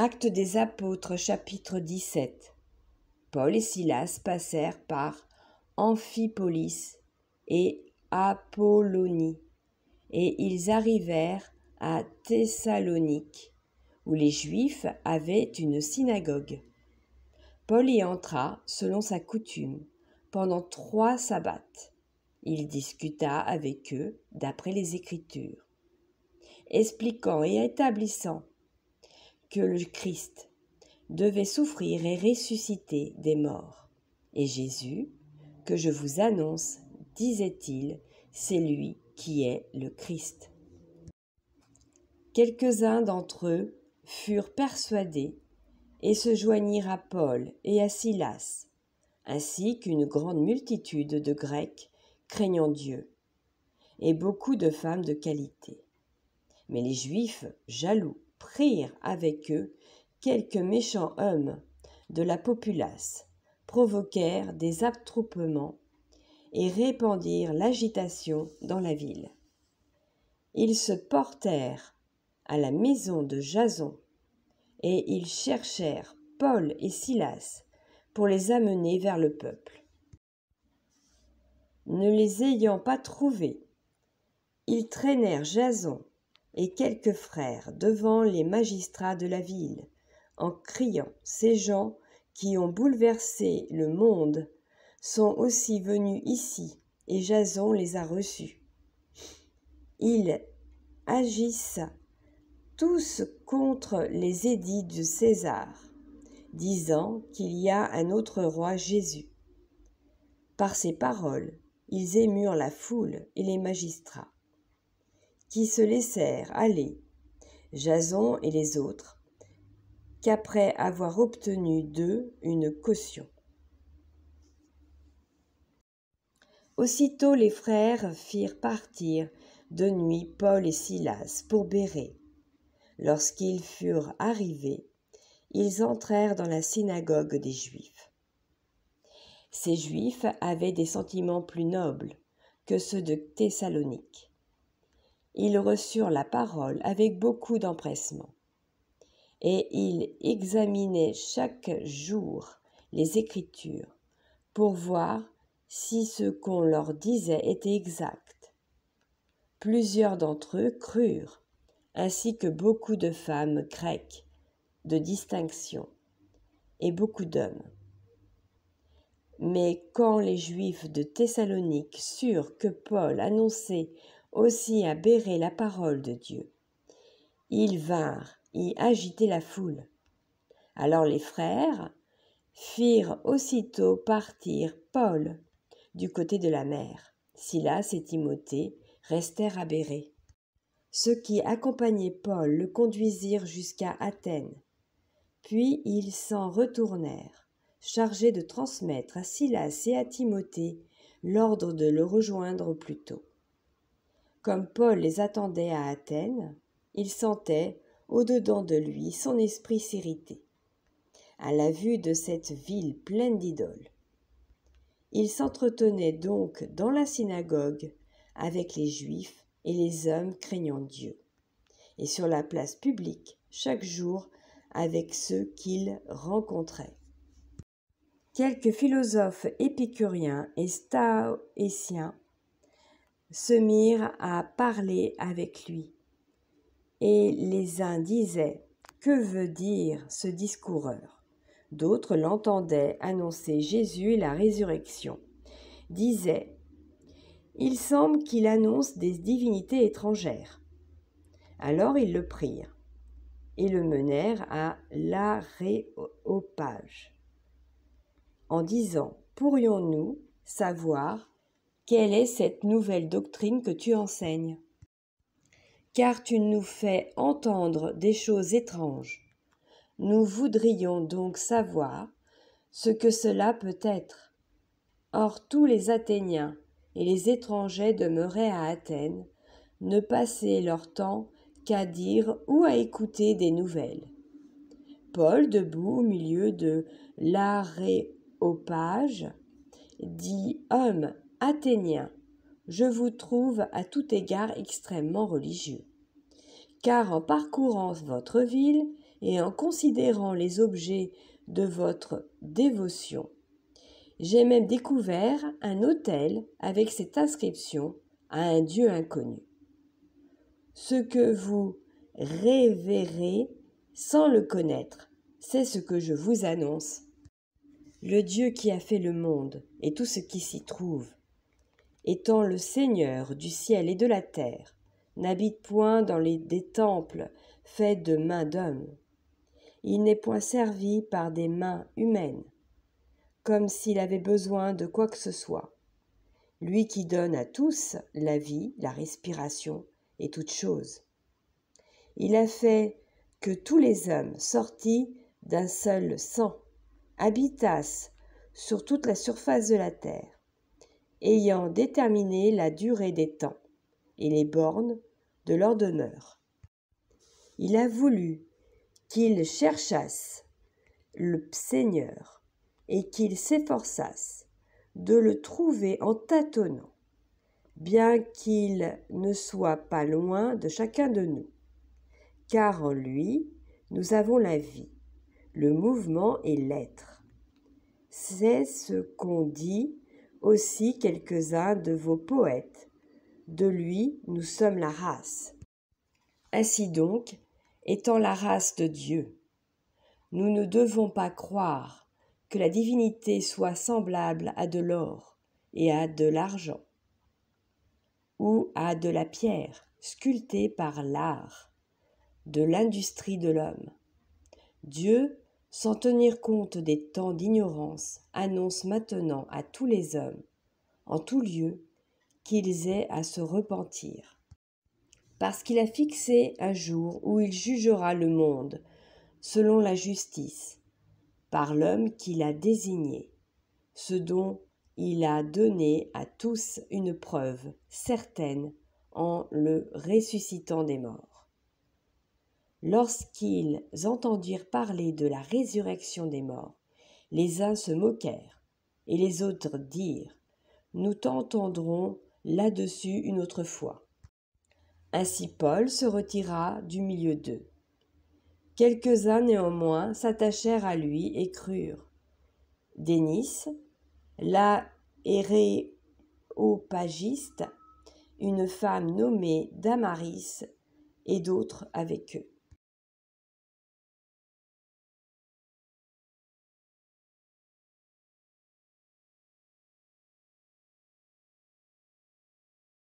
Actes des Apôtres, chapitre 17. Paul et Silas passèrent par Amphipolis et Apollonie, et ils arrivèrent à Thessalonique, où les Juifs avaient une synagogue. Paul y entra, selon sa coutume, pendant 3 sabbats. Il discuta avec eux d'après les Écritures, expliquant et établissant que le Christ devait souffrir et ressusciter des morts. Et Jésus, que je vous annonce, disait-il, c'est lui qui est le Christ. Quelques-uns d'entre eux furent persuadés et se joignirent à Paul et à Silas, ainsi qu'une grande multitude de Grecs craignant Dieu, et beaucoup de femmes de qualité. Mais les Juifs, jaloux, prirent avec eux quelques méchants hommes de la populace, provoquèrent des attroupements et répandirent l'agitation dans la ville. Ils se portèrent à la maison de Jason, et ils cherchèrent Paul et Silas pour les amener vers le peuple. Ne les ayant pas trouvés, ils traînèrent Jason et quelques frères devant les magistrats de la ville, en criant « Ces gens qui ont bouleversé le monde sont aussi venus ici, et Jason les a reçus. Ils agissent tous contre les édits de César, disant qu'il y a un autre roi Jésus. » Par ces paroles, ils émurent la foule et les magistrats, qui se laissèrent aller, Jason et les autres, qu'après avoir obtenu d'eux une caution. Aussitôt les frères firent partir de nuit Paul et Silas pour Bérée. Lorsqu'ils furent arrivés, ils entrèrent dans la synagogue des Juifs. Ces Juifs avaient des sentiments plus nobles que ceux de Thessalonique. Ils reçurent la parole avec beaucoup d'empressement, et ils examinaient chaque jour les Écritures pour voir si ce qu'on leur disait était exact. Plusieurs d'entre eux crurent, ainsi que beaucoup de femmes grecques de distinction et beaucoup d'hommes. Mais quand les Juifs de Thessalonique surent que Paul annonçait aussi à Bérée la parole de Dieu, ils vinrent y agiter la foule. Alors les frères firent aussitôt partir Paul du côté de la mer. Silas et Timothée restèrent à Bérée. Ceux qui accompagnaient Paul le conduisirent jusqu'à Athènes. Puis ils s'en retournèrent, chargés de transmettre à Silas et à Timothée l'ordre de le rejoindre au plus tôt. Comme Paul les attendait à Athènes, il sentait au-dedans de lui son esprit s'irriter, à la vue de cette ville pleine d'idoles. Il s'entretenait donc dans la synagogue avec les Juifs et les hommes craignant Dieu, et sur la place publique chaque jour avec ceux qu'il rencontrait. Quelques philosophes épicuriens et stoïciens se mirent à parler avec lui, et les uns disaient « Que veut dire ce discoureur ?» D'autres l'entendaient annoncer Jésus et la résurrection, disaient « Il semble qu'il annonce des divinités étrangères. » Alors ils le prirent et le menèrent à l'Aréopage, en disant « Pourrions-nous savoir quelle est cette nouvelle doctrine que tu enseignes ? Car tu nous fais entendre des choses étranges. Nous voudrions donc savoir ce que cela peut être. » Or tous les Athéniens et les étrangers demeuraient à Athènes ne passaient leur temps qu'à dire ou à écouter des nouvelles. Paul, debout au milieu de l'Aréopage, dit « Hommes athéniens, je vous trouve à tout égard extrêmement religieux, car en parcourant votre ville, et en considérant les objets de votre dévotion. J'ai même découvert un autel avec cette inscription à un Dieu inconnu. Ce que vous révérez sans le connaître, c'est ce que je vous annonce. Le Dieu qui a fait le monde et tout ce qui s'y trouve, étant le Seigneur du ciel et de la terre, n'habite point dans des temples faits de mains d'hommes. Il n'est point servi par des mains humaines, comme s'il avait besoin de quoi que ce soit. Lui qui donne à tous la vie, la respiration et toutes choses. Il a fait que tous les hommes sortis d'un seul sang habitassent sur toute la surface de la terre, ayant déterminé la durée des temps et les bornes de leur demeure. Il a voulu qu'ils cherchassent le Seigneur et qu'ils s'efforçassent de le trouver en tâtonnant, bien qu'il ne soit pas loin de chacun de nous. Car en lui, nous avons la vie, le mouvement et l'être. C'est ce qu'ont dit aussi quelques-uns de vos poètes. De lui, nous sommes la race. Ainsi donc, étant la race de Dieu, nous ne devons pas croire que la divinité soit semblable à de l'or et à de l'argent, ou à de la pierre sculptée par l'art, de l'industrie de l'homme. Dieu, sans tenir compte des temps d'ignorance, annonce maintenant à tous les hommes, en tout lieu, qu'ils aient à se repentir. Parce qu'il a fixé un jour où il jugera le monde, selon la justice, par l'homme qu'il a désigné, ce dont il a donné à tous une preuve certaine en le ressuscitant des morts. Lorsqu'ils entendirent parler de la résurrection des morts, les uns se moquèrent, et les autres dirent : « Nous t'entendrons là-dessus une autre fois. » Ainsi Paul se retira du milieu d'eux. Quelques-uns néanmoins s'attachèrent à lui et crurent. Dénis, l'Aréopagiste, une femme nommée Damaris, et d'autres avec eux.